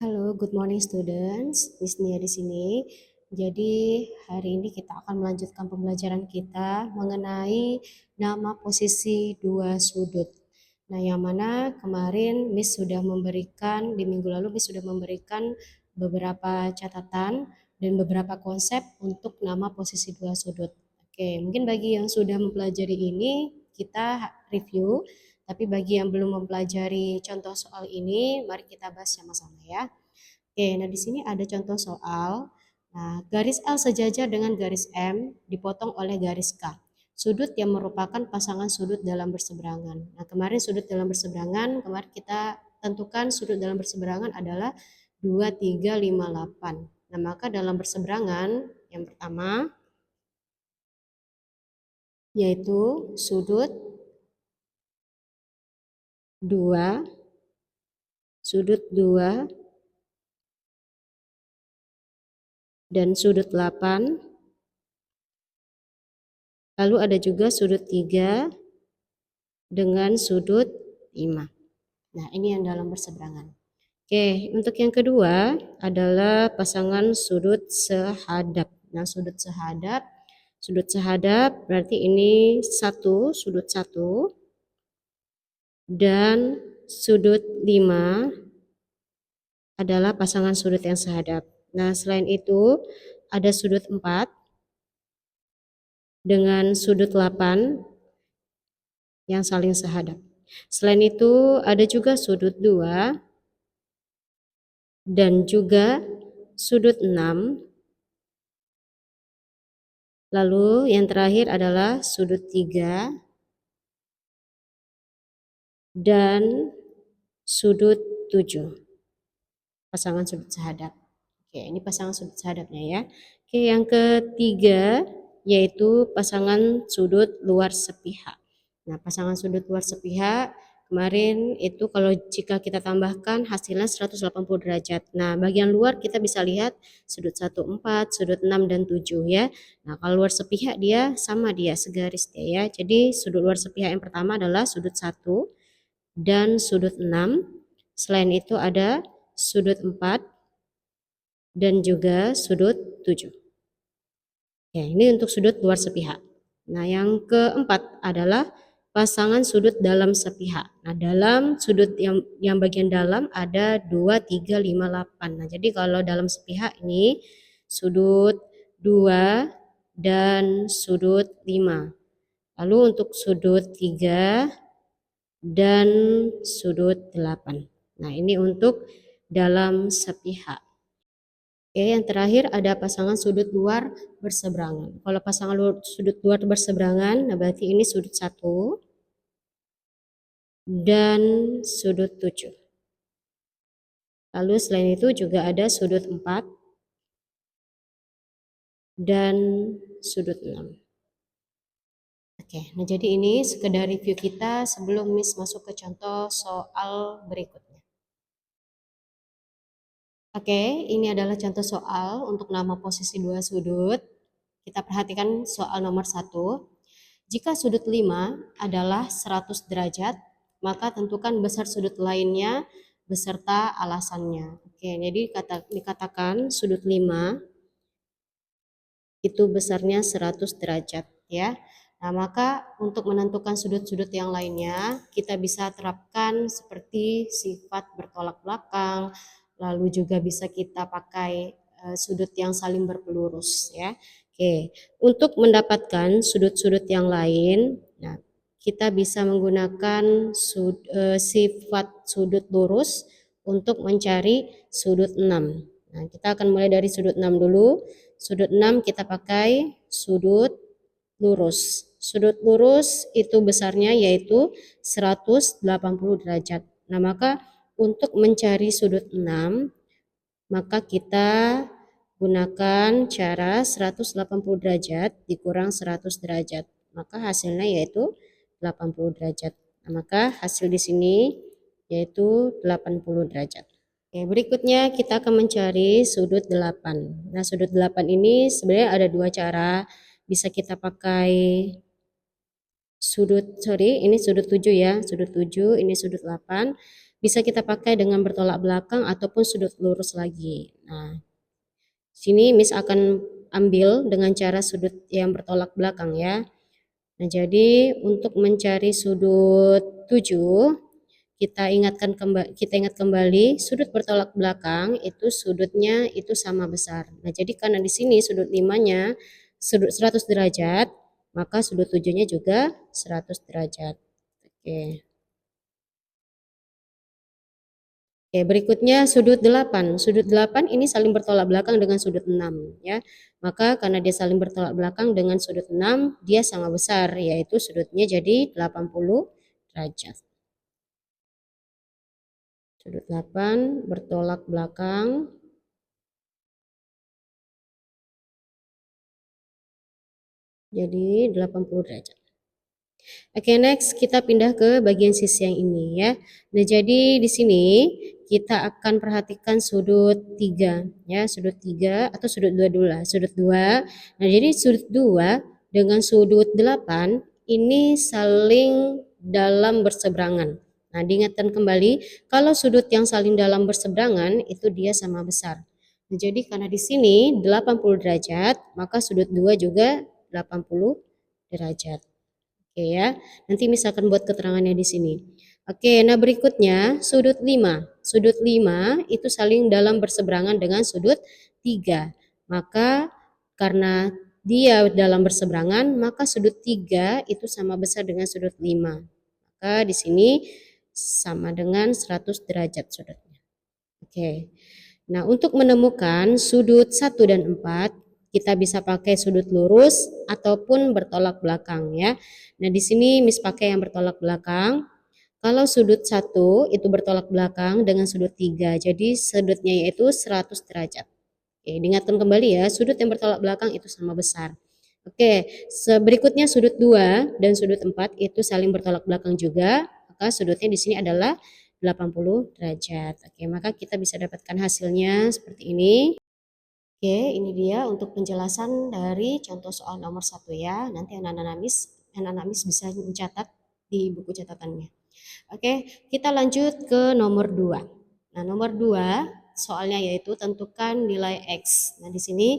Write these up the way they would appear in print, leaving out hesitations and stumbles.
Halo, good morning students. Miss Nia di sini. Jadi hari ini kita akan melanjutkan pembelajaran kita mengenai nama posisi dua sudut. Nah, yang mana kemarin Miss sudah memberikan, di minggu lalu Miss sudah memberikan beberapa catatan dan beberapa konsep untuk nama posisi dua sudut. Oke, mungkin bagi yang sudah mempelajari ini, kita review. Tapi bagi yang belum mempelajari contoh soal ini, mari kita bahas sama-sama ya. Oke, nah di sini ada contoh soal. Nah, garis L sejajar dengan garis M dipotong oleh garis K. Sudut yang merupakan pasangan sudut dalam berseberangan. Nah, kemarin sudut dalam berseberangan, kemarin kita tentukan sudut dalam berseberangan adalah 2, 3, 5, 8. Nah, maka dalam berseberangan yang pertama yaitu sudut 2, sudut 2, dan sudut 8. Lalu ada juga sudut 3 dengan sudut 5. Nah, ini yang dalam berseberangan. Oke, untuk yang kedua adalah pasangan sudut sehadap. Nah, sudut sehadap berarti ini sudut 1 dan sudut 5 adalah pasangan sudut yang sehadap. Nah, selain itu ada sudut 4 dengan sudut 8 yang saling sehadap. Selain itu ada juga sudut 2 dan juga sudut 6. Lalu yang terakhir adalah sudut 3 dan sudut 7. Pasangan sudut sehadap. Oke, ini pasangan sudut sehadapnya ya. Oke, yang ketiga yaitu pasangan sudut luar sepihak. Nah, pasangan sudut luar sepihak kemarin itu kalau jika kita tambahkan hasilnya 180 derajat. Nah, bagian luar kita bisa lihat sudut 1, 4, sudut 6 dan 7 ya. Nah, kalau luar sepihak dia sama dia segaris dia ya. Jadi sudut luar sepihak yang pertama adalah sudut 1 dan sudut 6. Selain itu ada sudut 4 dan juga sudut 7. Ya, ini untuk sudut luar sepihak. Nah, yang keempat adalah pasangan sudut dalam sepihak. Nah, dalam sudut yang bagian dalam ada 2, 3, 5, 8. Nah, jadi kalau dalam sepihak ini sudut 2 dan sudut 5. Lalu untuk sudut 3 dan sudut 8. Nah, ini untuk dalam sepihak. Oke, yang terakhir ada pasangan sudut luar berseberangan. Kalau pasangan sudut luar berseberangan, nah berarti ini sudut 1 dan sudut 7. Lalu selain itu juga ada sudut 4 dan sudut 6. Oke, nah jadi ini sekedar review kita sebelum Miss masuk ke contoh soal berikutnya. Oke, ini adalah contoh soal untuk nama posisi dua sudut. Kita perhatikan soal nomor 1. Jika sudut 5 adalah 100 derajat, maka tentukan besar sudut lainnya beserta alasannya. Oke, jadi dikatakan sudut 5 itu besarnya 100 derajat ya. Nah, maka untuk menentukan sudut-sudut yang lainnya, kita bisa terapkan seperti sifat bertolak belakang, lalu juga bisa kita pakai sudut yang saling berpelurus ya. Oke, untuk mendapatkan sudut-sudut yang lain, nah, kita bisa menggunakan sifat sudut lurus untuk mencari sudut 6. Nah, kita akan mulai dari sudut 6 dulu. Sudut 6 kita pakai sudut lurus. Sudut lurus itu besarnya yaitu 180 derajat. Nah, maka untuk mencari sudut 6, maka kita gunakan cara 180 derajat dikurang 100 derajat. Maka hasilnya yaitu 80 derajat. Nah, maka hasil di sini yaitu 80 derajat. Oke, berikutnya kita akan mencari sudut 8. Nah, sudut 8 ini sebenarnya ada dua cara. Bisa kita pakai ini sudut 7 ya, sudut 7, ini sudut 8. bisa kita pakai dengan bertolak belakang ataupun sudut lurus lagi. Nah, sini Miss akan ambil dengan cara sudut yang bertolak belakang ya. Nah, jadi untuk mencari sudut 7, kita ingat kembali sudut bertolak belakang itu sudutnya itu sama besar. Nah, jadi karena di sini sudut 5-nya sudut 100 derajat, maka sudut 7-nya juga 100 derajat. Oke. Oke, berikutnya sudut 8. Sudut 8 ini saling bertolak belakang dengan sudut 6 ya. Maka karena dia saling bertolak belakang dengan sudut 6, dia sama besar yaitu sudutnya jadi 80 derajat. Sudut 8 bertolak belakang jadi 80 derajat. Oke, next kita pindah ke bagian sisi yang ini ya. Nah, jadi di sini kita akan perhatikan sudut 3 ya, sudut 3 atau sudut 2 dulu lah, sudut 2. Nah, jadi sudut 2 dengan sudut 8 ini saling dalam berseberangan. Nah, diingatkan kembali kalau sudut yang saling dalam berseberangan itu dia sama besar. Nah, jadi karena di sini 80 derajat, maka sudut 2 juga 80 derajat. Oke ya, nanti misalkan buat keterangannya di sini. Oke, nah berikutnya sudut 5. Sudut 5 itu saling dalam berseberangan dengan sudut 3. Maka karena dia dalam berseberangan, maka sudut 3 itu sama besar dengan sudut 5. Maka di sini sama dengan 100 derajat sudutnya. Oke. Nah, untuk menemukan sudut 1 dan 4, kita bisa pakai sudut lurus ataupun bertolak belakang ya. Nah, di sini Miss pakai yang bertolak belakang. Kalau sudut 1 itu bertolak belakang dengan sudut 3, jadi sudutnya yaitu 100 derajat. Oke, diingatkan kembali ya, sudut yang bertolak belakang itu sama besar. Oke, berikutnya sudut 2 dan sudut 4 itu saling bertolak belakang juga, maka sudutnya di sini adalah 80 derajat. Oke, maka kita bisa dapatkan hasilnya seperti ini. Oke, ini dia untuk penjelasan dari contoh soal nomor 1 ya. Nanti anak-anak Miss bisa mencatat di buku catatannya. Oke, kita lanjut ke nomor 2. Nah, nomor 2 soalnya yaitu tentukan nilai X. Nah, di sini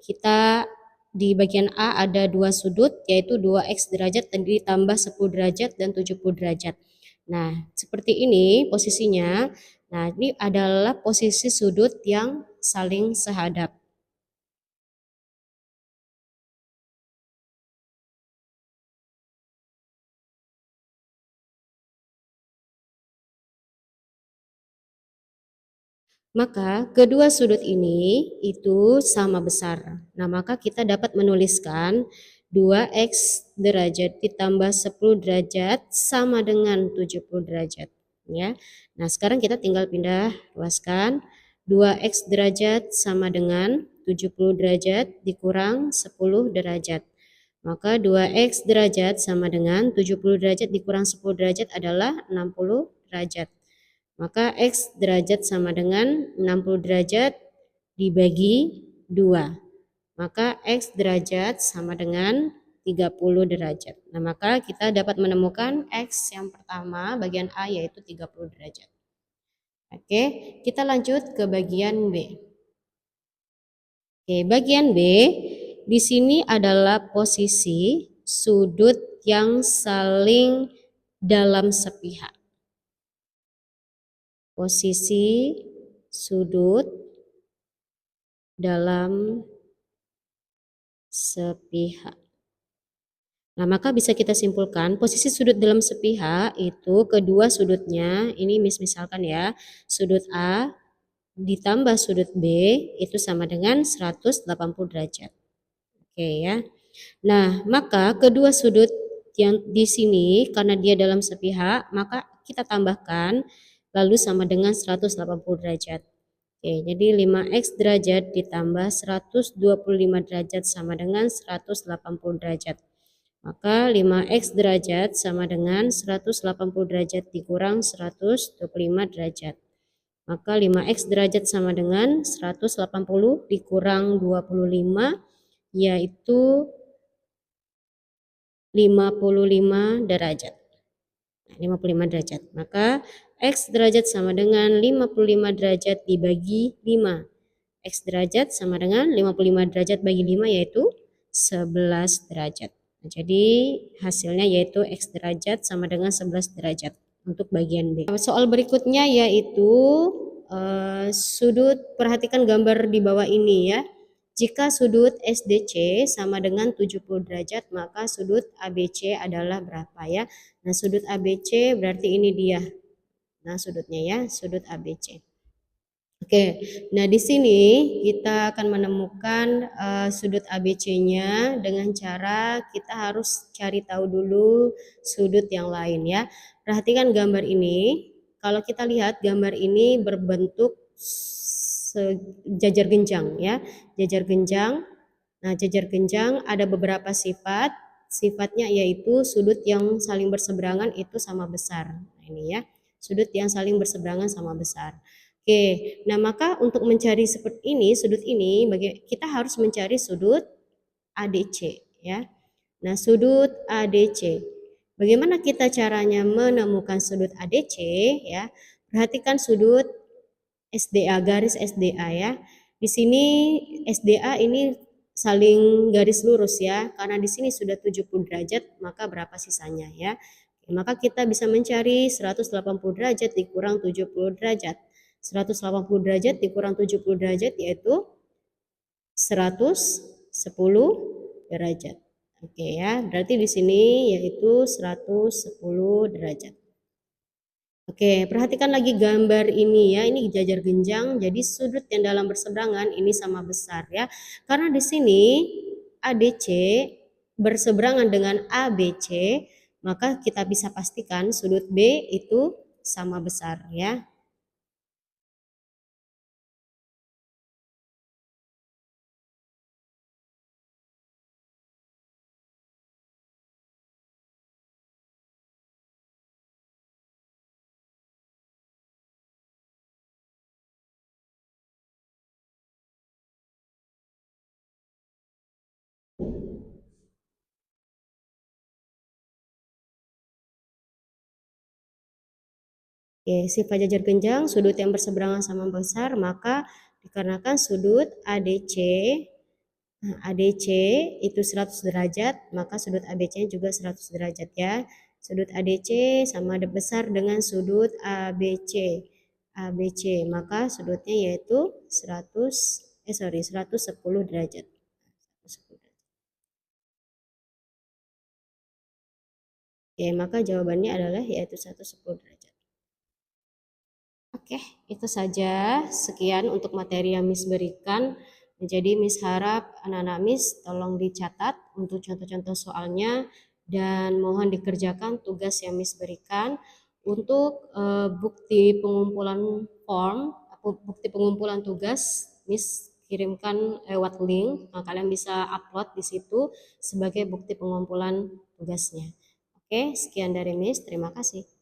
kita di bagian A ada dua sudut yaitu 2X derajat dan ditambah 10 derajat dan 70 derajat. Nah, seperti ini posisinya. Nah, ini adalah posisi sudut yang saling sehadap. Maka kedua sudut ini itu sama besar. Nah, maka kita dapat menuliskan 2x derajat ditambah 10 derajat sama dengan 70 derajat. Ya. Nah, sekarang kita tinggal pindah ruaskan. 2x derajat sama dengan 70 derajat dikurang 10 derajat. Maka 2x derajat sama dengan 70 derajat dikurang 10 derajat adalah 60 derajat. Maka X derajat sama dengan 60 derajat dibagi 2. Maka X derajat sama dengan 30 derajat. Nah, maka kita dapat menemukan X yang pertama bagian A yaitu 30 derajat. Oke, kita lanjut ke bagian B. Oke, bagian B di sini adalah posisi sudut yang saling dalam sepihak. Posisi sudut dalam sepihak. Nah, maka bisa kita simpulkan posisi sudut dalam sepihak itu kedua sudutnya, ini misalkan ya, sudut A ditambah sudut B itu sama dengan 180 derajat. Oke ya. Nah, maka kedua sudut yang di sini karena dia dalam sepihak, maka kita tambahkan lalu sama dengan 180 derajat. Oke, jadi 5x derajat ditambah 125 derajat sama dengan 180 derajat. Maka 5x derajat sama dengan 180 derajat dikurang 125 derajat. Maka 5x derajat sama dengan 180 dikurang 25 yaitu 55 derajat. 55 derajat. Maka X derajat sama dengan 55 derajat dibagi 5. X derajat sama dengan 55 derajat bagi 5 yaitu 11 derajat. Nah, jadi hasilnya yaitu X derajat sama dengan 11 derajat untuk bagian B. Soal berikutnya yaitu sudut, perhatikan gambar di bawah ini ya. Jika sudut SDC sama dengan 70 derajat, maka sudut ABC adalah berapa ya? Nah, sudut ABC berarti ini dia. Nah, sudutnya ya, sudut ABC. Oke, nah di sini kita akan menemukan sudut ABC-nya dengan cara kita harus cari tahu dulu sudut yang lain ya. Perhatikan gambar ini. Kalau kita lihat gambar ini berbentuk jajar genjang ya, jajar genjang. Nah, jajar genjang ada beberapa sifat. Sifatnya yaitu sudut yang saling berseberangan itu sama besar. Nah, ini ya, sudut yang saling berseberangan sama besar. Oke, nah maka untuk mencari seperti ini, sudut ini, kita harus mencari sudut ADC ya. Nah, sudut ADC. Bagaimana kita caranya menemukan sudut ADC ya? Perhatikan sudut SDA, garis SDA ya. Di sini SDA ini saling garis lurus ya. Karena di sini sudah 70 derajat, maka berapa sisanya ya? Maka kita bisa mencari 180 derajat dikurang 70 derajat. 180 derajat dikurang 70 derajat yaitu 110 derajat. Oke ya, berarti di sini yaitu 110 derajat. Oke, perhatikan lagi gambar ini ya. Ini jajar genjang, jadi sudut yang dalam berseberangan ini sama besar ya. Karena di sini ADC berseberangan dengan ABC, maka kita bisa pastikan sudut B itu sama besar ya. Oke, sifat jajar genjang, sudut yang berseberangan sama besar, maka dikarenakan sudut ADC, ADC itu 100 derajat, maka sudut ABC juga 100 derajat ya. Sudut ADC sama besar dengan sudut ABC. ABC, maka sudutnya yaitu 110 derajat. Oke, maka jawabannya adalah yaitu 110 derajat. Oke, itu saja. Sekian untuk materi yang Miss berikan. Jadi Miss harap anak-anak Miss tolong dicatat untuk contoh-contoh soalnya dan mohon dikerjakan tugas yang Miss berikan. Untuk bukti pengumpulan form, bukti pengumpulan tugas, Miss kirimkan lewat link. Nah, kalian bisa upload di situ sebagai bukti pengumpulan tugasnya. Oke, sekian dari Miss. Terima kasih.